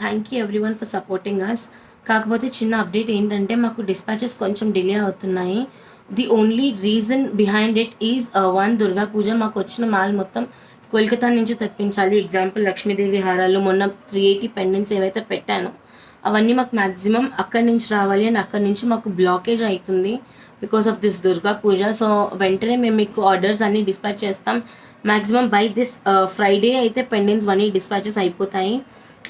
Thank you everyone for supporting us. కాకపోతే చిన్న update ఏంటంటే మాకు డిస్పాచెస్ కొంచెం డిలే అవుతున్నాయి. The only reason behind it is one Durga Puja. మాకు వచ్చిన మాల్ మొత్తం కోల్కతా నుంచి తెప్పించాలి. ఎగ్జాంపుల్ లక్ష్మీదేవి హారాలు, మొన్న 380 పెండెంట్స్ ఏవైతే పెట్టానో అవన్నీ మాకు మ్యాక్సిమం అక్కడి నుంచి రావాలి అండ్ అక్కడి నుంచి మాకు బ్లాకేజ్ అవుతుంది because of this Durga Puja. So వెంటనే మేము మీకు ఆర్డర్స్ అన్నీ డిస్పాచ్ చేస్తాం. మ్యాక్సిమం బై దిస్ ఫ్రైడే అయితే పెండెంట్స్ అన్నీ డిస్పాచెస్ అయిపోతాయి.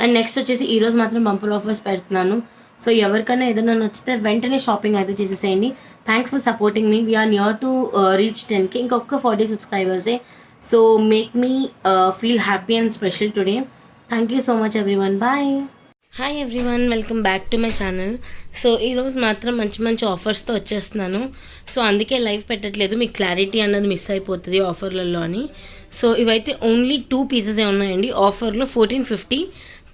అండ్ నెక్స్ట్ వచ్చేసి ఈరోజు మాత్రం బంపర్ ఆఫర్స్ పెడుతున్నాను. సో ఎవరికైనా ఏదైనా నచ్చితే వెంటనే షాపింగ్ అయితే చేసేసేయండి. Thanks for supporting me. We are near to reach 10K. ఇంకొక 40 సబ్స్క్రైబర్సే. So make me feel happy and special today. Thank you so much everyone. Bye. Hi everyone, welcome back to my channel. So ఈరోజు మాత్రం మంచి మంచి ఆఫర్స్తో వచ్చేస్తున్నాను. So అందుకే live పెట్టట్లేదు, మీకు క్లారిటీ అన్నది మిస్ అయిపోతుంది ఆఫర్లలో అని. సో ఇవైతే ఓన్లీ 2 పీసెసే ఉన్నాయండి ఆఫర్లో. 1450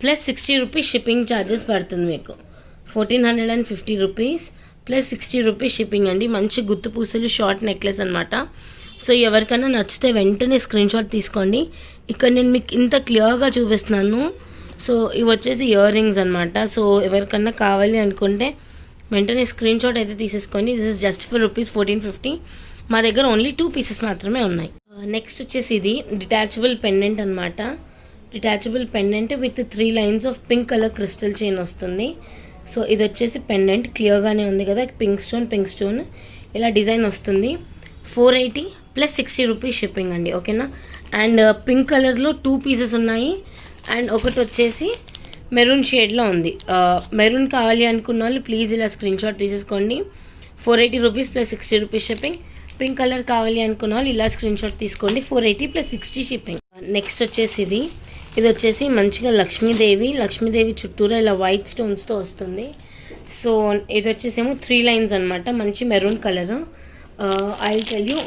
ప్లస్ 60 రూపీస్ షిప్పింగ్ ఛార్జెస్ పడుతుంది మీకు. 1450 రూపీస్ ప్లస్ 60 రూపీస్ షిప్పింగ్ అండి. మంచి గుత్తు పూసలు షార్ట్ నెక్లెస్ అనమాట. సో ఎవరికైనా నచ్చితే వెంటనే స్క్రీన్ షాట్ తీసుకోండి. ఇక్కడ నేను మీకు ఇంత క్లియర్గా చూపిస్తున్నాను. సో ఇవి వచ్చేసి ఇయర్ రింగ్స్ అనమాట. సో ఎవరికన్నా కావాలి అనుకుంటే వెంటనే స్క్రీన్ షాట్ అయితే తీసేసుకోండి. This is just for rupees 1450. మా దగ్గర ఓన్లీ 2 పీసెస్ మాత్రమే ఉన్నాయి. నెక్స్ట్ వచ్చేసి ఇది డిటాచబుల్ పెండెంట్ అనమాట. Detachable pendant with 3 lines of pink colour crystal chain వస్తుంది. సో ఇది వచ్చేసి పెండెంట్ క్లియర్గానే ఉంది కదా, పింక్ స్టోన్ ఇలా డిజైన్ వస్తుంది. 480 ప్లస్ 60 రూపీస్ షిప్పింగ్ అండి, ఓకేనా. అండ్ పింక్ కలర్లో 2 పీసెస్ ఉన్నాయి అండ్ ఒకటి వచ్చేసి మెరూన్ షేడ్లో ఉంది. మెరూన్ కావాలి అనుకున్న వాళ్ళు ప్లీజ్ ఇలా స్క్రీన్ షాట్ తీసేసుకోండి. 480 rupees plus 60 rupees shipping. Pink colour కావాలి అనుకున్న వాళ్ళు ఇలా స్క్రీన్ షాట్ తీసుకోండి. 480 ప్లస్ 60 షిప్పింగ్. నెక్స్ట్ వచ్చేసి ఇది వచ్చేసి మంచిగా లక్ష్మీదేవి చుట్టూరా ఇలా వైట్ స్టోన్స్తో వస్తుంది. సో ఇది వచ్చేసేమో 3 లైన్స్ అనమాట. మంచి maroon colour. I tell you,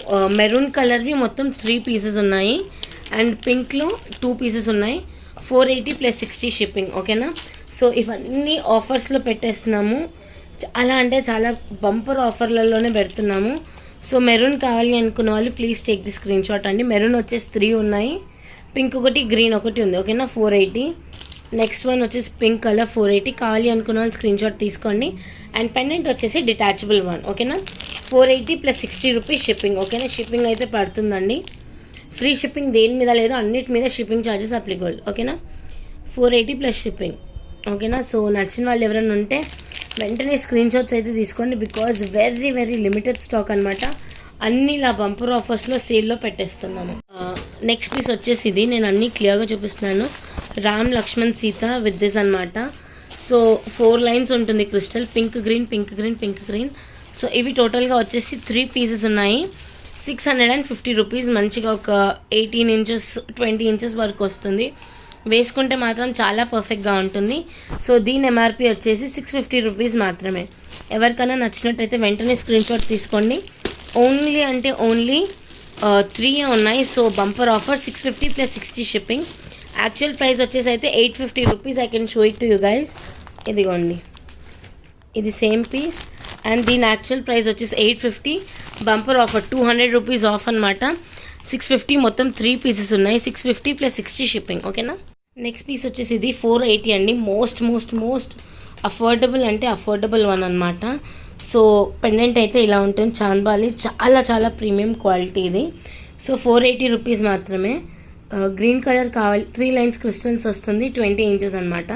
maroon కలర్వి మొత్తం 3 పీసెస్ ఉన్నాయి అండ్ పింక్లో 2 పీసెస్ ఉన్నాయి. 480 ప్లస్ 60 షిప్పింగ్, ఓకేనా. సో ఇవన్నీ ఆఫర్స్లో పెట్టేస్తున్నాము. చాలా అంటే చాలా బంపర్ ఆఫర్లలోనే పెడుతున్నాము. సో మెరూన్ కావాలి అనుకున్న వాళ్ళు please take the screen shot అండి. మెరూన్ వచ్చేసి 3 ఉన్నాయి, పింక్ ఒకటి, గ్రీన్ ఒకటి ఉంది, ఓకేనా. 480. నెక్స్ట్ వన్ వచ్చేసి పింక్ కలర్ 480. కావాలి అనుకున్న వాళ్ళు స్క్రీన్ షాట్ తీసుకోండి. అండ్ పెండెంట్ వచ్చేసి డిటాచబుల్ వన్, ఓకేనా. 480 ప్లస్ 60 రూపీస్ షిప్పింగ్, ఓకేనా. షిప్పింగ్ అయితే పడుతుందండి. ఫ్రీ షిప్పింగ్ దేని మీద లేదు, అన్నిటి మీద షిప్పింగ్ ఛార్జెస్ అప్లికబుల్, ఓకేనా. 480 ప్లస్ షిప్పింగ్, ఓకేనా. సో నచ్చిన వాళ్ళు ఎవరైనా ఉంటే వెంటనే స్క్రీన్ షాట్స్ అయితే తీసుకోండి because very very limited stock అనమాట. అన్ని ఇలా బంపర్ ఆఫర్స్లో సేల్లో పెట్టేస్తున్నాము. నెక్స్ట్ పీస్ వచ్చేసి ఇది నేను అన్నీ క్లియర్గా చూపిస్తున్నాను. రామ్ లక్ష్మణ్ సీత విత్ దిస్ అనమాట. సో 4 లైన్స్ ఉంటుంది క్రిస్టల్, పింక్ గ్రీన్. సో ఇవి టోటల్గా వచ్చేసి 3 పీసెస్ ఉన్నాయి. 650 రూపీస్. మంచిగా ఒక 18 ఇంచెస్ 20 ఇంచెస్ వరకు వస్తుంది. వేసుకుంటే మాత్రం చాలా పర్ఫెక్ట్గా ఉంటుంది. సో దీని ఎంఆర్పి వచ్చేసి 650 రూపీస్ మాత్రమే. ఎవరికైనా నచ్చినట్టయితే వెంటనే స్క్రీన్ షాట్ తీసుకోండి. ఓన్లీ 3 ఉన్నాయి. So bumper offer 650 plus 60 shipping. Actual price వచ్చేసి అయితే 850 rupees. I can show it to you guys. ఇదిగోండి, ఇది సేమ్ పీస్ అండ్ దీని యాక్చువల్ ప్రైస్ వచ్చేసి 850. బంపర్ ఆఫర్ 200 రూపీస్ ఆఫ్ అనమాట. 650 మొత్తం 3 పీసెస్ ఉన్నాయి. 650 ప్లస్ 60 షిప్పింగ్, ఓకేనా. నెక్స్ట్ పీస్ వచ్చేసి ఇది 480 అండి. మోస్ట్ అఫోర్డబుల్ అంటే అఫోర్డబుల్ వన్ అనమాట. సో పెండెంట్ అయితే ఇలా ఉంటుంది, చాన్బాలి, చాలా ప్రీమియం క్వాలిటీ ఇది. సో 480 రూపీస్ మాత్రమే. గ్రీన్ కలర్ కావాలి, 3 లైన్స్ క్రిస్టల్స్ వస్తుంది, 20 ఇంచెస్ అనమాట.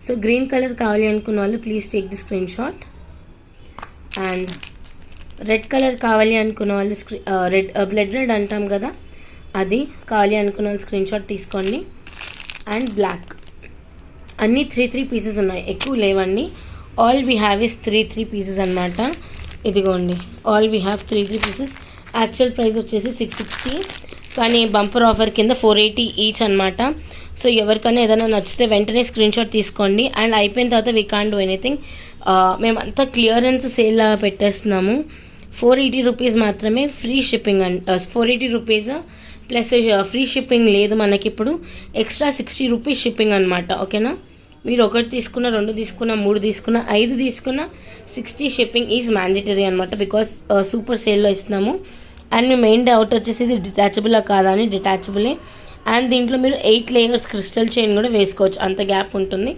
సో గ్రీన్ కలర్ కావాలి అనుకున్న వాళ్ళు please take the screen shot. And red colour కావాలి అనుకున్న వాళ్ళు బ్లడ్ రెడ్ అంటాం కదా, అది కావాలి అనుకున్న వాళ్ళు స్క్రీన్ షాట్ తీసుకోండి. అండ్ బ్లాక్ అన్నీ 3 పీసెస్ ఉన్నాయి, ఎక్కువ లేవండి. All we have is 3 pieces అనమాట. ఇదిగోండి, all we have 3 pieces. Actual price వచ్చేసి 660, కానీ బంపర్ ఆఫర్ కింద 480 ఈచ్ అనమాట. సో ఎవరికైనా ఏదైనా నచ్చితే వెంటనే స్క్రీన్ షాట్ తీసుకోండి. అండ్ అయిపోయిన తర్వాత వీ కాంట్ డూ ఎనీథింగ్. మేమంతా క్లియరెన్స్ సేల్ పెట్టేస్తున్నాము. 480 రూపీస్ మాత్రమే. Free shipping and 480 rupees plus free shipping లేదు మనకి ఇప్పుడు. ఎక్స్ట్రా 60 రూపీస్ షిప్పింగ్ అనమాట, ఓకేనా. మీరు 1 తీసుకున్న, 2 తీసుకున్న, 3 తీసుకున్న, 5 తీసుకున్న 60 షిప్పింగ్ ఈజ్ మ్యాండేటరీ అనమాట బికాస్ సూపర్ సేల్లో ఇస్తున్నాము. అండ్ మీ మెయిన్ డౌట్ వచ్చేసి ఇది డిటాచబులా కాదా అని. డిటాచబులే. అండ్ దీంట్లో మీరు 8 లేయర్స్ క్రిస్టల్ చైన్ కూడా వేసుకోవచ్చు, అంత గ్యాప్ ఉంటుంది.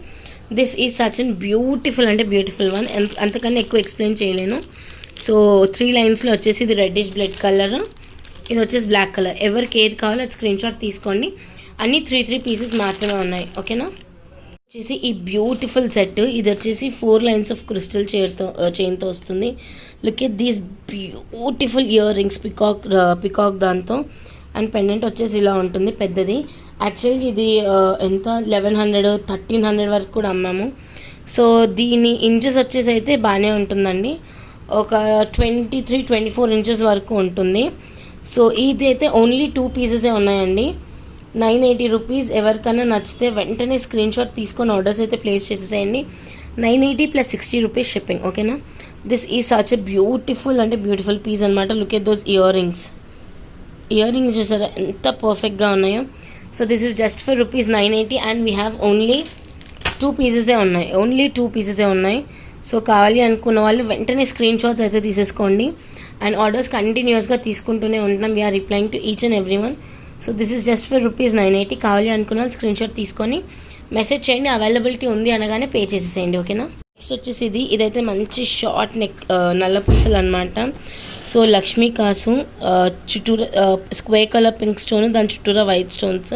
This is such and beautiful అంటే బ్యూటిఫుల్ వన్. అంతకన్నా ఎక్కువ ఎక్స్ప్లెయిన్ చేయలేను. సో 3 లైన్స్లో వచ్చేసి ఇది రెడ్డిష్ బ్లడ్ కలర్, ఇది వచ్చేసి బ్లాక్ కలర్. ఎవరికి ఏది కావాలో అది స్క్రీన్ షాట్ తీసుకోండి. అన్నీ 3 పీసెస్ మాత్రమే ఉన్నాయి. ఓకేనా. వచ్చేసి ఈ బ్యూటిఫుల్ సెట్, ఇది వచ్చేసి 4 లైన్స్ ఆఫ్ క్రిస్టల్ చైన్తో వస్తుంది. Look at these beautiful ear rings, peacock దాంతో. అండ్ పెండెంట్ వచ్చేసి ఇలా ఉంటుంది పెద్దది. యాక్చువల్లీ ఇది ఎంత 1100 1300 వరకు కూడా అమ్మాము. సో దీని ఇంచెస్ వచ్చేసి అయితే బాగానే ఉంటుందండి, ఒక 23-24 ఇంచెస్ వరకు ఉంటుంది. సో ఇది అయితే ఓన్లీ 2 పీసెసే ఉన్నాయండి. 980 రూపీస్. ఎవరికైనా నచ్చితే వెంటనే స్క్రీన్ షాట్ తీసుకొని ఆర్డర్స్ అయితే ప్లేస్ చేసేసేయండి. 980 + 60 రూపీస్ షిప్పింగ్. ఓకేనా. This is such a beautiful అంటే బ్యూటిఫుల్ పీస్ అనమాట. Look at those ear rings చూసారా ఎంత పర్ఫెక్ట్గా ఉన్నాయో. So this is just for ₹980 and we have only 2 పీసెసే ఉన్నాయి. సో కావాలి అనుకున్న వాళ్ళు వెంటనే స్క్రీన్ షాట్స్ అయితే తీసేసుకోండి. అండ్ ఆర్డర్స్ కంటిన్యూస్గా తీసుకుంటూనే ఉంటున్నాం. We're replying to each and every one. So this is just for ₹980. కావాలి అనుకున్న వాళ్ళు స్క్రీన్ షాట్ తీసుకొని మెసేజ్ చేయండి. అవైలబిలిటీ ఉంది అనగానే పే చేసేసేయండి. ఓకేనా. నెక్స్ట్ వచ్చేసి ఇదైతే మంచి షార్ట్ నెక్ నల్ల పూసలు అనమాట. సో లక్ష్మీ కాసు, చుట్టూరా స్క్వేర్ కలర్ పింక్ స్టోన్, దాని చుట్టూరా white stones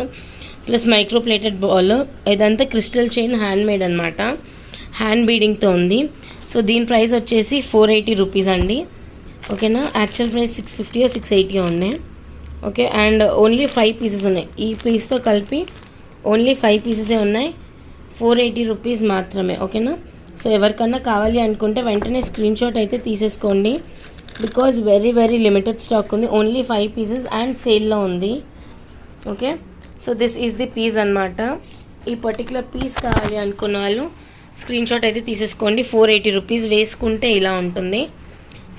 plus micro plated ball. ఇదంతా క్రిస్టల్ చైన్ హ్యాండ్ మేడ్ అనమాట, హ్యాండ్ బీడింగ్తో ఉంది. సో దీని ప్రైస్ వచ్చేసి 480 రూపీస్ అండి. ఓకేనా. యాక్చువల్ ప్రైస్ 650 or 680 ఉన్నాయి. ఓకే. అండ్ ఓన్లీ 5 పీసెస్ ఉన్నాయి. ఈ పీస్తో కలిపి ఓన్లీ 5 పీసెసే ఉన్నాయి. 480 రూపీస్ మాత్రమే. ఓకేనా. సో ఎవరికన్నా కావాలి అనుకుంటే వెంటనే స్క్రీన్ షాట్ అయితే తీసేసుకోండి. Because very very limited stock ఉంది. ఓన్లీ 5 పీసెస్ అండ్ సేల్లో ఉంది. Okay. So this is the piece అనమాట. ఈ పర్టికులర్ పీస్ కావాలి అనుకున్న వాళ్ళు స్క్రీన్ షాట్ అయితే తీసేసుకోండి. 480 రూపీస్ వేసుకుంటే ఇలా ఉంటుంది.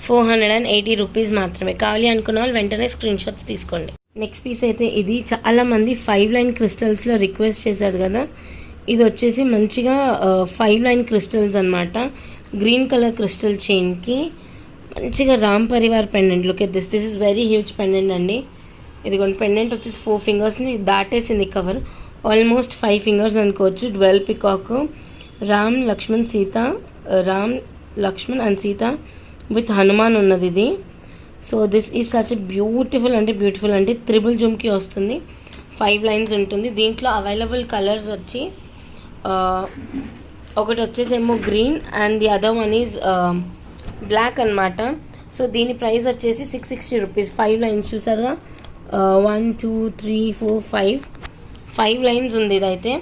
480 రూపీస్ మాత్రమే. కావాలి అనుకున్న వాళ్ళు వెంటనే స్క్రీన్ షాట్స్ తీసుకోండి. నెక్స్ట్ పీస్ అయితే ఇది చాలామంది 5 లైన్ క్రిస్టల్స్లో రిక్వెస్ట్ చేశారు కదా. ఇది వచ్చేసి మంచిగా 5 లైన్ క్రిస్టల్స్ అనమాట. గ్రీన్ కలర్ క్రిస్టల్ చైన్కి మంచిగా Ram Parivar pendant. Look at this is very huge pendant అండి. ఇదిగోండి పెండెంట్ వచ్చేసి 4 ఫింగర్స్ని దాటేసింది కవర్. ఆల్మోస్ట్ 5 ఫింగర్స్ అనుకోవచ్చు. 12 peacock, Ram Lakshman and Sita with Hanuman ఉన్నది ఇది. So this is such beautiful అంటే త్రిబుల్ జుమ్కి వస్తుంది. 5 లైన్స్ ఉంటుంది. దీంట్లో అవైలబుల్ కలర్స్ వచ్చి ఒకటి వచ్చేసేమో green and the other one is black అనమాట. సో దీని ప్రైస్ వచ్చేసి 660 రూపీస్. 5 లైన్స్ చూసారుగా, 1 2 3 4 5 లైన్స్ ఉంది ఇదైతే.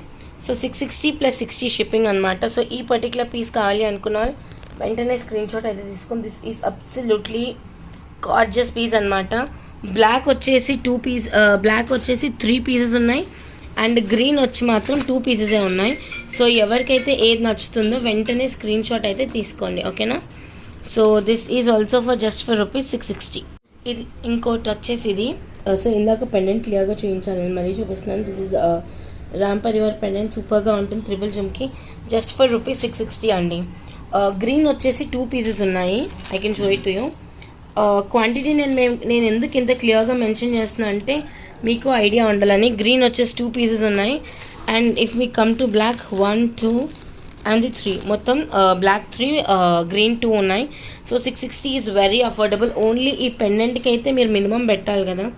సో 660 + 60 షిప్పింగ్ అనమాట. సో ఈ పర్టికులర్ పీస్ కావాలి అనుకున్న వాళ్ళు వెంటనే స్క్రీన్ షాట్ అయితే తీసుకొని. This is absolutely gorgeous piece అనమాట. బ్లాక్ వచ్చేసి 3 పీసెస్ ఉన్నాయి అండ్ గ్రీన్ వచ్చి మాత్రం 2 పీసెసే ఉన్నాయి. సో ఎవరికైతే ఏది నచ్చుతుందో వెంటనే స్క్రీన్ షాట్ అయితే తీసుకోండి. ఓకేనా. So this is also just for ₹660. ఇది ఇంకోటి వచ్చేసి ఇది. సో ఇందాక పెండెంట్ క్లియర్గా చూపించాను, నేను మళ్ళీ చూపిస్తున్నాను. This is Ram Parivar pendant. సూపర్గా ఉంటుంది త్రిబుల్ జుమ్కి. జస్ట్ ఫర్ ₹660 అండి. గ్రీన్ వచ్చేసి 2 పీసెస్ ఉన్నాయి. I can show it to you. Quantity నేను ఎందుకు ఇంత క్లియర్గా మెన్షన్ చేస్తున్నా అంటే మీకు ఐడియా ఉండాలని. గ్రీన్ వచ్చేసి 2 పీసెస్ ఉన్నాయి. అండ్ ఇఫ్ మీ కమ్ టు బ్లాక్ 1 2 అండ్ 3 మొత్తం బ్లాక్ 3 గ్రీన్ 2 ఉన్నాయి. So 660 is very affordable. Only ఈ పెండెంట్కి అయితే మీరు మినిమం పెట్టాలి కదా,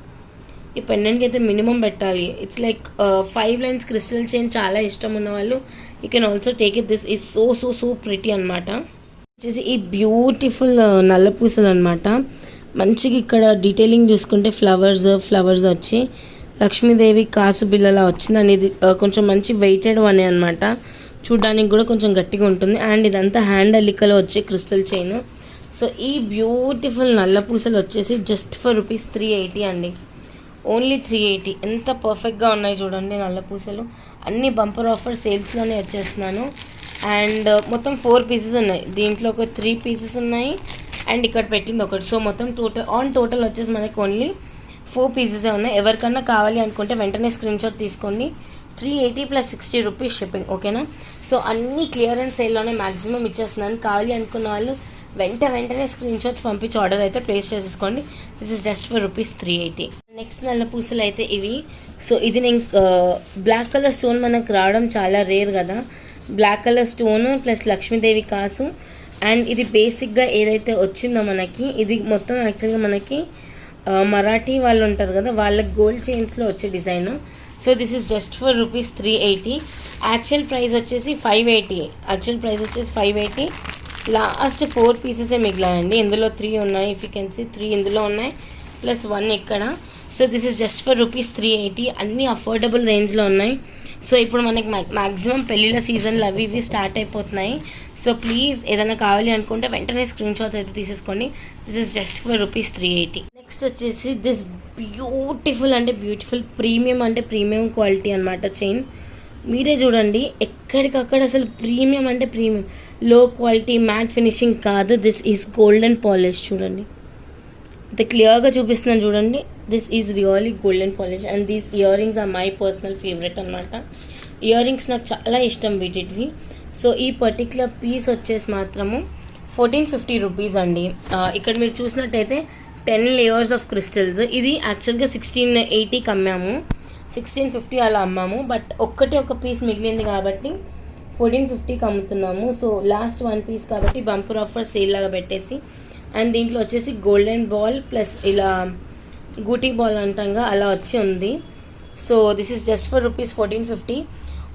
ఈ పెండెంట్కి అయితే మినిమం పెట్టాలి. It's like 5 lines crystal chain చాలా ఇష్టం ఉన్న వాళ్ళు you can also take it. This is so pretty అనమాట. వచ్చేసి ఈ బ్యూటిఫుల్ నల్ల పూసలు అనమాట. మంచిగా ఇక్కడ డీటెయిలింగ్ చూసుకుంటే ఫ్లవర్స్ వచ్చి లక్ష్మీదేవి కాసు బిల్లలా వచ్చింది. అనేది కొంచెం మంచి వెయిటెడ్ వనే అనమాట. చూడడానికి కూడా కొంచెం గట్టిగా ఉంటుంది. అండ్ ఇదంతా హ్యాండ్ అల్లికలో వచ్చే క్రిస్టల్ చైన్. సో ఈ బ్యూటిఫుల్ నల్ల పూసలు వచ్చేసి జస్ట్ ఫర్ ₹380 అండి. ఓన్లీ 380. ఎంత పర్ఫెక్ట్గా ఉన్నాయి చూడండి నల్ల పూసలు. అన్ని బంపర్ ఆఫర్ సేల్స్లోనే వచ్చేస్తున్నాను. అండ్ మొత్తం 4 పీసెస్ ఉన్నాయి. దీంట్లో ఒక 3 పీసెస్ ఉన్నాయి అండ్ ఇక్కడ పెట్టింది ఒకటి. సో మొత్తం టోటల్ వచ్చేసి మనకి ఓన్లీ 4 పీసెసే ఉన్నాయి. ఎవరికన్నా కావాలి అనుకుంటే వెంటనే స్క్రీన్ షాట్ తీసుకోండి. 380 + 60 రూపీస్ షిప్పింగ్. ఓకేనా. సో అన్ని క్లియరెన్స్ సేల్లోనే మ్యాక్సిమం ఇచ్చేస్తున్నాను. కావాలి అనుకున్న వాళ్ళు వెంటనే స్క్రీన్ షాట్స్ పంపించి ఆర్డర్ అయితే ప్లేస్ చేసేసుకోండి. This is just for ₹380. Next నల్ల పూసలు అయితే ఇవి. సో ఇది నేను బ్లాక్ కలర్ స్టోన్ మనకు రావడం చాలా రేర్ కదా. Black colour stone plus Lakshmidevi కాసు. అండ్ ఇది బేసిక్గా ఏదైతే వచ్చిందో మనకి ఇది మొత్తం యాక్చువల్గా మనకి మరాఠీ వాళ్ళు ఉంటారు కదా, వాళ్ళకి గోల్డ్ చైన్స్లో వచ్చే design. So this is just for rupees 380. Actual price వచ్చేసి 580. యాక్చువల్ ప్రైస్ వచ్చేసి 580. లాస్ట్ 4 పీసెసే మిగిలాయండి. ఇందులో 3 ఉన్నాయి. ఇఫ్ యూ కెన్ సీ 3 ఇందులో ఉన్నాయి ప్లస్ 1 ఇక్కడ. So this is just for rupees 380. అన్నీ అఫోర్డబుల్ రేంజ్లో ఉన్నాయి. సో ఇప్పుడు మనకి మ్యాక్సిమం పెళ్ళిళ్ళ సీజన్లు అవి ఇవి స్టార్ట్ అయిపోతున్నాయి. సో ప్లీజ్ ఏదైనా కావాలి అనుకుంటే వెంటనే స్క్రీన్ షాట్ అయితే తీసేసుకోండి. This is just for rupees 380. Next వచ్చేసి దిస్ బ్యూటిఫుల్ అంటే బ్యూటిఫుల్ ప్రీమియం అంటే ప్రీమియం క్వాలిటీ అనమాట చైన్. మీరే చూడండి, ఎక్కడికక్కడ అసలు ప్రీమియం అంటే premium, low quality matte finishing కాదు. This is golden polish. చూడండి అయితే క్లియర్గా చూపిస్తున్నాను చూడండి. This is really golden polish. And these earrings are my personal favourite అనమాట. ఇయర్ రింగ్స్ నాకు చాలా ఇష్టం వీటివి. సో ఈ పర్టిక్యులర్ పీస్ వచ్చేసి మాత్రము 1450 రూపీస్ అండి. ఇక్కడ మీరు చూసినట్టయితే 10 లేయర్స్ ఆఫ్ క్రిస్టల్స్. ఇది యాక్చువల్గా 1680కి అమ్మాము, 1650 అలా అమ్మాము. బట్ ఒక పీస్ మిగిలింది కాబట్టి 1450కి అమ్ముతున్నాము. సో లాస్ట్ 1 పీస్ కాబట్టి బంపర్ ఆఫర్ సేల్ లాగా పెట్టేసి. అండ్ దీంట్లో వచ్చేసి గోల్డెన్ బాల్ ప్లస్ ఇలా గూటీ బాల్ అంటాగా అలా వచ్చి ఉంది. So this is just for rupees 1450.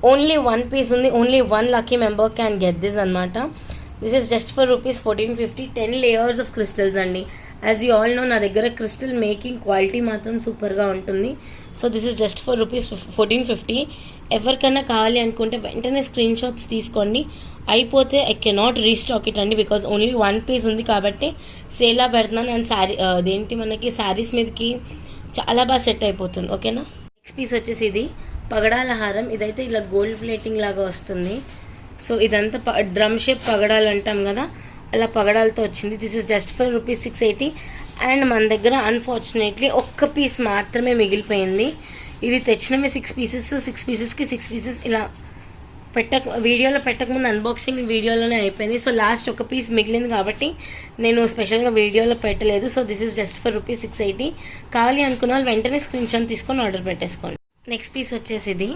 Only 1 piece ఉంది. Only 1 lucky member can get this అనమాట. This is just for rupees 1450. 10 layers of crystals అండి. యాజ్ యూ ఆల్ నో నా దగ్గర క్రిస్టల్ మేకింగ్ క్వాలిటీ మాత్రం సూపర్గా ఉంటుంది. So this is just for rupees 1450. ఎవరికైనా కావాలి అనుకుంటే వెంటనే స్క్రీన్ షాట్స్ తీసుకోండి. అయిపోతే ఐ కెనాట్ రీస్టాక్ ఇట్ అండి, బికాజ్ ఓన్లీ 1 పీస్ ఉంది కాబట్టి సేలా పెడుతున్నాను. అండ్ శారీ అదేంటి మనకి శారీస్ మీదకి చాలా బాగా సెట్ అయిపోతుంది. ఓకేనా. నెక్స్ట్ పీస్ వచ్చేసి ఇది పగడాల హారం. ఇదైతే ఇలా గోల్డ్ ప్లేటింగ్ లాగా వస్తుంది. సో ఇదంతా డ్రమ్ షేప్ పగడాలు అంటాం కదా, అలా పగడాలతో వచ్చింది. This is just for rupees 680. And మన దగ్గర అన్ఫార్చునేట్లీ 1 పీస్ మాత్రమే మిగిలిపోయింది. ఇది తెచ్చినవి 6 పీసెస్. 6 పీసెస్కి 6 పీసెస్ ఇలా వీడియోలో పెట్టకముందు అన్బాక్సింగ్ వీడియోలోనే అయిపోయింది. సో లాస్ట్ 1 పీస్ మిగిలింది కాబట్టి నేను స్పెషల్గా వీడియోలో పెట్టలేదు. So this is just for rupees 680. కావాలి అనుకున్న వాళ్ళు వెంటనే స్క్రీన్ షాట్ తీసుకొని ఆర్డర్ పెట్టేసుకోండి. నెక్స్ట్ పీస్ వచ్చేసి ఇది.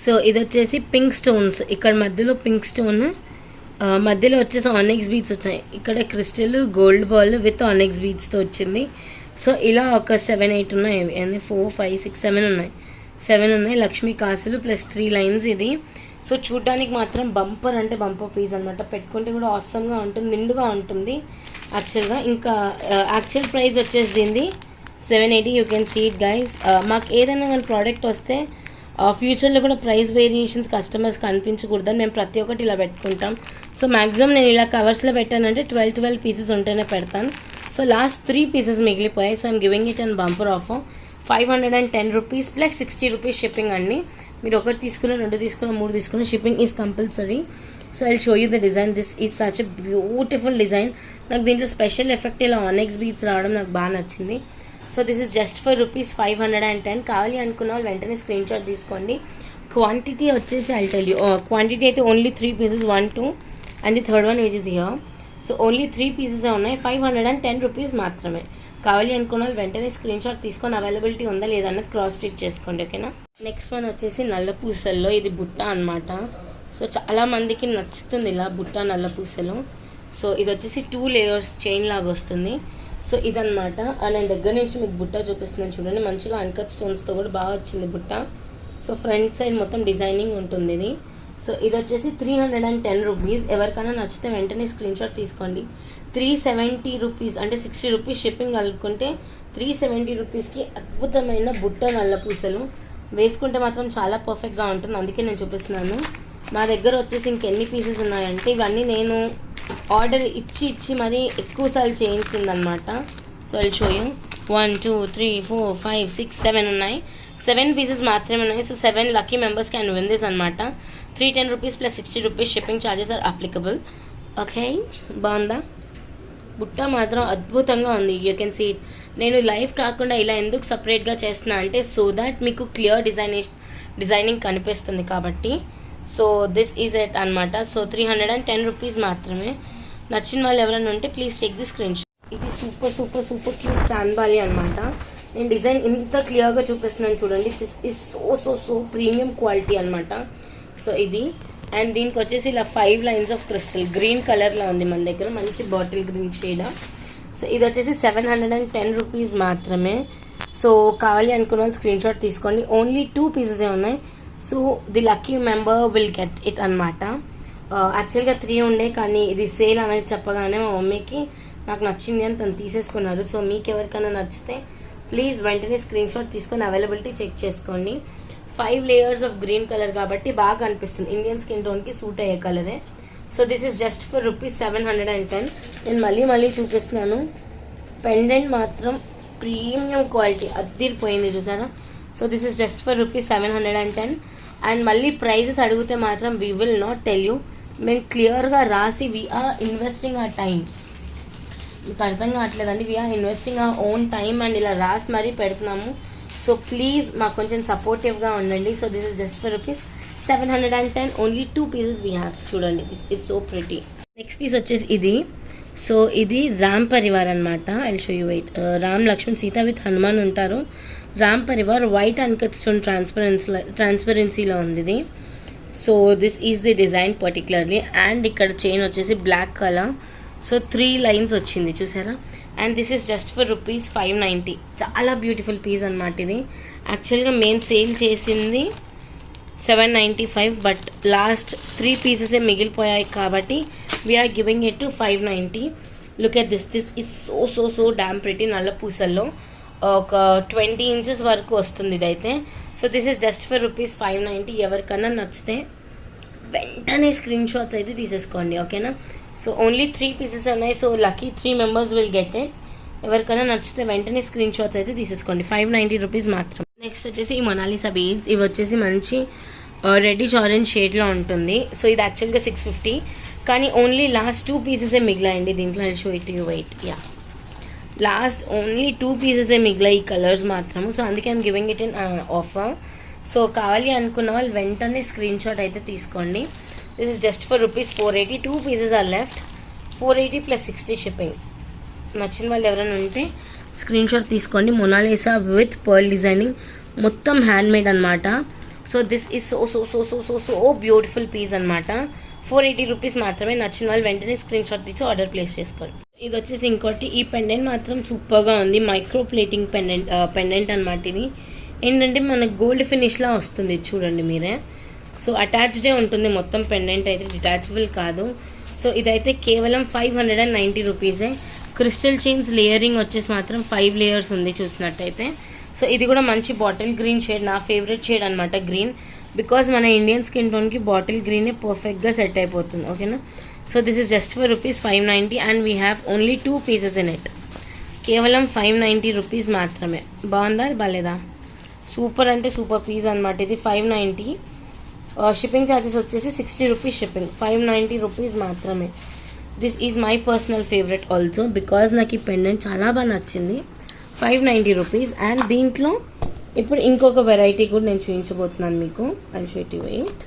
సో ఇది వచ్చేసి పింక్ స్టోన్స్. ఇక్కడ మధ్యలో పింక్ స్టోన్, మధ్యలో వచ్చేసి ఆనెక్స్ బీడ్స్ వచ్చాయి. ఇక్కడ క్రిస్టల్ గోల్డ్ బాల్ విత్ ఆనెక్స్ బీడ్స్తో వచ్చింది. సో ఇలా ఒక 7-8 ఉన్నాయి. 4, 5, 6, 7 ఉన్నాయి. 7 ఉన్నాయి. లక్ష్మీ కాసులు ప్లస్ 3 లైన్స్ ఇది. సో చూడ్డానికి మాత్రం బంపర్ అంటే బంపర్ పీస్ అనమాట. పెట్టుకుంటే కూడా ఆసమ్గా ఉంటుంది, నిండుగా ఉంటుంది యాక్చువల్గా. ఇంకా యాక్చువల్ ప్రైస్ వచ్చేసి దీనిది 780. You can see it guys. మాకు ఏదైనా కానీ ప్రోడక్ట్ వస్తే ఫ్యూచర్లో కూడా ప్రైస్ వేరియేషన్స్ కస్టమర్స్ కనిపించకూడదని మేము ప్రతి ఒక్కటి ఇలా పెట్టుకుంటాం. సో మ్యాక్సిమం నేను ఇలా కవర్స్లో పెట్టానంటే 12 పీసెస్ ఉంటేనే పెడతాను. సో లాస్ట్ 3 పీసెస్ మిగిలిపోయాయి. So I'm giving it and bumper offer 510 rupees plus 60 rupees shipping అండి. మీరు 1 తీసుకున్న, 2 తీసుకున్న, 3 తీసుకున్న shipping is compulsory. So I show you the design. This is such a beautiful design. నాకు దీంట్లో స్పెషల్ ఎఫెక్ట్ ఇలా ఆనెక్స్ beads రావడం నాకు బాగా నచ్చింది. So this is just for rupees 510. కావాలి అనుకున్న వాళ్ళు వెంటనే స్క్రీన్ షాట్ తీసుకోండి. క్వాంటిటీ వచ్చేసి ఐల్ టెల్ యూ. క్వాంటిటీ అయితే only 3 pieces, 1, 2 and the third one which is here. So only 3 pieces ఉన్నాయి. 510 రూపీస్ మాత్రమే. కావాలి అనుకున్న వాళ్ళు వెంటనే స్క్రీన్ షాట్ తీసుకొని అవైలబిలిటీ ఉందా లేదా అన్నది క్రాస్ చెక్ చేసుకోండి. ఓకేనా. నెక్స్ట్ వన్ వచ్చేసి నల్ల పూసల్లో. ఇది బుట్ట అనమాట. సో చాలామందికి నచ్చుతుంది ఇలా బుట్ట నల్ల పూసలు. సో ఇది వచ్చేసి 2 లేయర్స్ చైన్ లాగా వస్తుంది. సో ఇదనమాట. నేను దగ్గర నుంచి మీకు బుట్ట చూపిస్తున్నాను చూడండి. మంచిగా అన్కట్ స్టోన్స్తో కూడా బాగా వచ్చింది బుట్ట. సో ఫ్రంట్ సైడ్ మొత్తం డిజైనింగ్ ఉంటుంది ఇది. సో ఇది వచ్చేసి 310 రూపీస్. ఎవరికైనా నచ్చితే వెంటనే స్క్రీన్ షాట్ తీసుకోండి. 370 రూపీస్ అంటే 60 రూపీస్ షిప్పింగ్ కలుపుకుంటే 370 రూపీస్కి అద్భుతమైన బుట్ట నల్ల పూసలు. వేసుకుంటే మాత్రం చాలా పర్ఫెక్ట్గా ఉంటుంది, అందుకే నేను చూపిస్తున్నాను. మా దగ్గర వచ్చేసి ఇంకెన్ని పీసెస్ ఉన్నాయంటే ఇవన్నీ నేను ఆర్డర్ ఇచ్చి మరీ ఎక్కువసార్లు చేయించిందనమాట. So I'll show you. 1, 2, 3, 4, 5, 6, 7 ఉన్నాయి. 7 పీసెస్ మాత్రమే ఉన్నాయి. So 7 lucky members can win this అనమాట. 310 rupees plus 60 rupees shipping charges are applicable. Okay, బాగుందా? బుట్ట మాత్రం అద్భుతంగా ఉంది. You can see it. నేను లైవ్ కాకుండా ఇలా ఎందుకు సపరేట్గా చేస్తున్నా అంటే సో దాట్ మీకు క్లియర్ డిజైనింగ్ కనిపిస్తుంది కాబట్టి. సో దిస్ ఈజ్ ఇట్ అనమాట. సో 310 రూపీస్ మాత్రమే. నచ్చిన వాళ్ళు ఎవరైనా ఉంటే please take the screenshot. ఇది super super super cute chandbali అనమాట. నేను డిజైన్ ఇంత క్లియర్గా చూపిస్తున్నాను చూడండి. This is so so so premium quality అనమాట. సో ఇది అండ్ దీనికి వచ్చేసి ఇలా 5 లైన్స్ ఆఫ్ క్రిస్టల్ గ్రీన్ కలర్లో ఉంది మన దగ్గర, మంచి బాటిల్ గ్రీన్ షేడ్. సో ఇది వచ్చేసి 710 రూపీస్ మాత్రమే. సో కావాలి అనుకున్న వాళ్ళు స్క్రీన్ షాట్ తీసుకోండి. ఓన్లీ 2 పీసెసే ఉన్నాయి. So the lucky member will get it అనమాట. యాక్చువల్గా 3 ఉండే, కానీ ఇది సేల్ అనేది చెప్పగానే మా మమ్మీకి నాకు నచ్చింది అని తను తీసేసుకున్నారు. సో మీకు ఎవరికైనా నచ్చితే ప్లీజ్ వెంటనే స్క్రీన్ షాట్ తీసుకొని అవైలబిలిటీ చెక్ చేసుకోండి. 5 లేయర్స్ ఆఫ్ గ్రీన్ కలర్ కాబట్టి బాగా అనిపిస్తుంది, ఇండియన్ స్కిన్ టోన్కి సూట్ అయ్యే కలరే. So this is just for rupees 710. నేను మళ్ళీ చూపిస్తున్నాను. పెండెంట్ మాత్రం ప్రీమియం క్వాలిటీ అద్దిరిపోయింది చూసారా. So this is just for rupees 710. And మళ్ళీ ప్రైజెస్ అడిగితే మాత్రం we will not tell you. మేము క్లియర్గా రాసి వీఆర్ ఇన్వెస్టింగ్ ఆ టైం. మీకు అర్థం కావట్లేదండి, వీఆర్ ఇన్వెస్టింగ్ ఆ ఓన్ టైం అండ్ ఇలా రాసి మరీ పెడుతున్నాము. సో ప్లీజ్ మాకు కొంచెం సపోర్టివ్గా ఉండండి. So this is just for rupees 710. Only 2 pieces we have. చూడండి, this is so pretty. Next piece వచ్చేసి ఇది. సో ఇది రామ్ పరివార్ అనమాట. I'll show you wait. Ram Lakshman Sita with Hanuman ఉంటారు. Ram Parivar white uncut stone ట్రాన్స్పరెన్సీలో ఉంది ఇది. So this is the design particularly. And ఇక్కడ చైన్ వచ్చేసి బ్లాక్ కలర్. సో 3 లైన్స్ వచ్చింది చూసారా. And this is just for rupees 590. చాలా బ్యూటిఫుల్ పీస్ అనమాట ఇది. యాక్చువల్గా మెయిన్ సేల్ చేసింది 795, బట్ లాస్ట్ 3 పీసెసే మిగిలిపోయాయి కాబట్టి we're giving it to 590. Look at this is so damn pretty. నల్ల పూసల్లో ఒక 20 ఇంచెస్ వరకు వస్తుంది ఇదైతే. So this is just for rupees 590. ఎవరికన్నా నచ్చితే వెంటనే స్క్రీన్ షాట్స్ అయితే తీసేసుకోండి, ఓకేనా. సో ఓన్లీ 3 పీసెస్ ఉన్నాయి. So lucky 3 members will get it. ఎవరికైనా నచ్చితే వెంటనే స్క్రీన్ షాట్స్ అయితే తీసేసుకోండి. 590 రూపీస్ మాత్రం. నెక్స్ట్ వచ్చేసి ఈ మొనాలిసా బీడ్స్. ఇవి వచ్చేసి మంచి రెడ్డిష్ ఆరెంజ్ షేడ్లో ఉంటుంది. సో ఇది యాక్చువల్గా 650, కానీ ఓన్లీ లాస్ట్ 2 పీసెసే మిగిలాయండి దీంట్లో. Show it you wait. Yeah, last only 2 పీసెసే మిగిలాయి ఈ కలర్స్ మాత్రము. సో అందుకే I'm giving it in offer. So కావాలి అనుకున్న వాళ్ళు వెంటనే స్క్రీన్ షాట్ అయితే తీసుకోండి. This is just for rupees 480. 2 pieces are left. 480 + 60 shipping. నచ్చిన వాళ్ళు ఎవరైనా ఉంటే స్క్రీన్ షాట్ తీసుకోండి. మొనాలిసా విత్ పర్ల్ డిజైనింగ్, మొత్తం హ్యాండ్ మేడ్ అనమాట. So this is so beautiful piece అనమాట. 480 రూపీస్ మాత్రమే. నచ్చిన వాళ్ళు వెంటనే స్క్రీన్ షాట్ తీసి ఆర్డర్ ప్లేస్ చేసుకోండి. ఇది వచ్చేసి ఇంకోటి. ఈ పెండెంట్ మాత్రం సూపర్గా ఉంది. మైక్రో ప్లేటింగ్ పెండెంట్ అనమాట. ఇది ఏంటంటే మనకు గోల్డ్ ఫినిష్లా వస్తుంది, చూడండి మీరే. సో అటాచ్డే ఉంటుంది మొత్తం పెండెంట్ అయితే, డిటాచబుల్ కాదు. సో ఇదైతే కేవలం 590 రూపీసే. క్రిస్టల్ చైన్స్ లేయరింగ్ వచ్చేసి మాత్రం 5 లేయర్స్ ఉంది చూసినట్టయితే. సో ఇది కూడా మంచి బాటిల్ గ్రీన్ షేడ్, నా ఫేవరెట్ షేడ్ అనమాట గ్రీన్. బికాజ్ మన ఇండియన్ స్కిన్ టోన్కి బాటిల్ గ్రీనే పర్ఫెక్ట్గా సెట్ అయిపోతుంది, ఓకేనా. So this is just for rupees 590 and we have only 2 pieces in it. కేవలం 590 రూపీస్ మాత్రమే. బాగుందా బాలేదా? సూపర్ అంటే సూపర్ పీస్ అనమాట ఇది. 590. షిప్పింగ్ ఛార్జెస్ వచ్చేసి 60 రూపీస్ షిప్పింగ్. 590 రూపీస్ మాత్రమే. This is my personal favourite also because నాకు ఈ పెండెంట్ చాలా బాగా నచ్చింది. 590 రూపీస్. అండ్ దీంట్లో ఇప్పుడు ఇంకొక వెరైటీ కూడా నేను చూపించబోతున్నాను మీకు. I'll show it you wait.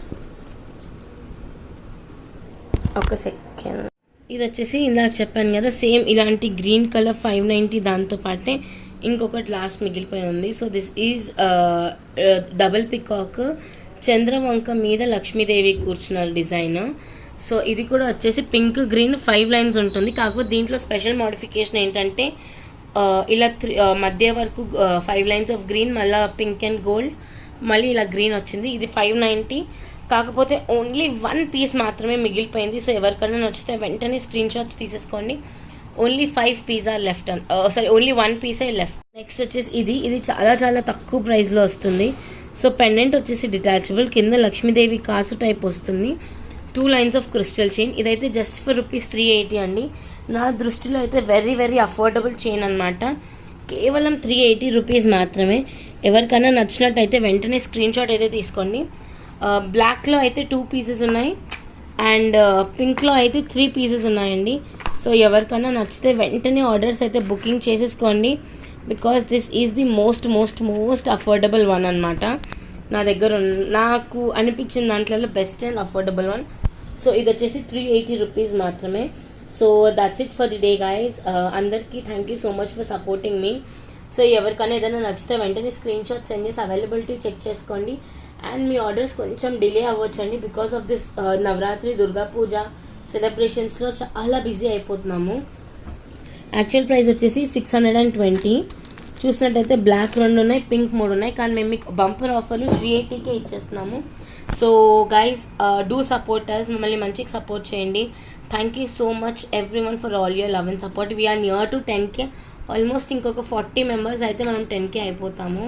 ఒక సెకండ్. ఇది వచ్చేసి ఇందాక చెప్పాను కదా, సేమ్ ఇలాంటి గ్రీన్ కలర్ 590, దాంతోపాటే ఇంకొకటి లాస్ట్ మిగిలిపోయి ఉంది. So this is double peacock, చంద్రవంక మీద లక్ష్మీదేవి కూర్చున్న డిజైన్. సో ఇది కూడా వచ్చేసి పింక్ గ్రీన్ 5 లైన్స్ ఉంటుంది. కాకపోతే దీంట్లో స్పెషల్ మోడిఫికేషన్ ఏంటంటే ఇలా మధ్య వరకు 5 లైన్స్ ఆఫ్ గ్రీన్, మళ్ళీ పింక్ అండ్ గోల్డ్, మళ్ళీ ఇలా గ్రీన్ వచ్చింది. ఇది 590. కాకపోతే ఓన్లీ 1 పీస్ మాత్రమే మిగిలిపోయింది. సో ఎవరికైనా నచ్చితే వెంటనే స్క్రీన్ షాట్స్ తీసేసుకోండి. Only 5 piece are left. Only 1 పీసే లెఫ్ట్. నెక్స్ట్ వచ్చేసి ఇది చాలా తక్కువ ప్రైస్లో వస్తుంది. సో పెండెంట్ వచ్చేసి డిటాచబుల్, కింద లక్ష్మీదేవి కాసు టైప్ వస్తుంది. 2 లైన్స్ ఆఫ్ క్రిస్టల్ చైన్. ఇదైతే జస్ట్ ఫర్ రూపీస్ 380 అండి. నా దృష్టిలో అయితే వెరీ అఫోర్డబుల్ చైన్ అనమాట. కేవలం 380 రూపీస్ మాత్రమే. ఎవరికైనా నచ్చినట్టయితే వెంటనే స్క్రీన్ షాట్ అయితే తీసుకోండి. బ్లాక్లో అయితే 2 పీసెస్ ఉన్నాయి అండ్ పింక్లో అయితే 3 పీసెస్ ఉన్నాయండి. సో ఎవరికైనా నచ్చితే వెంటనే ఆర్డర్స్ అయితే బుకింగ్ చేసేసుకోండి. Because this is the most affordable one అనమాట. నా దగ్గర నాకు అనిపించిన దాంట్లో best and affordable one. So ఇది వచ్చేసి 380 రూపీస్ మాత్రమే. So that's it for the day guys. అందరికీ thank you so much for supporting me. So ఎవరికైనా ఏదైనా నచ్చితే వెంటనే స్క్రీన్ షాట్ సెండ్ చేసి అవైలబిలిటీ చెక్ చేసుకోండి. అండ్ మీ ఆర్డర్స్ కొంచెం డిలే అవ్వచ్చండి because of this Navratri Durga Puja సెలబ్రేషన్స్లో చాలా బిజీ అయిపోతున్నాము. యాక్చువల్ ప్రైస్ వచ్చేసి 620. చూసినట్టయితే బ్లాక్ 2 ఉన్నాయి, పింక్ 3 ఉన్నాయి, కానీ మేము మీకు బంపర్ ఆఫర్లు 380కే ఇచ్చేస్తున్నాము. సో గైస్ డూ సపోర్టర్స్, మమ్మల్ని మంచిగా సపోర్ట్ చేయండి. Thank you so much every one for all your love and support. We're near to 10K. Almost ఇంకొక 40 మెంబర్స్ అయితే మనం 10K అయిపోతాము.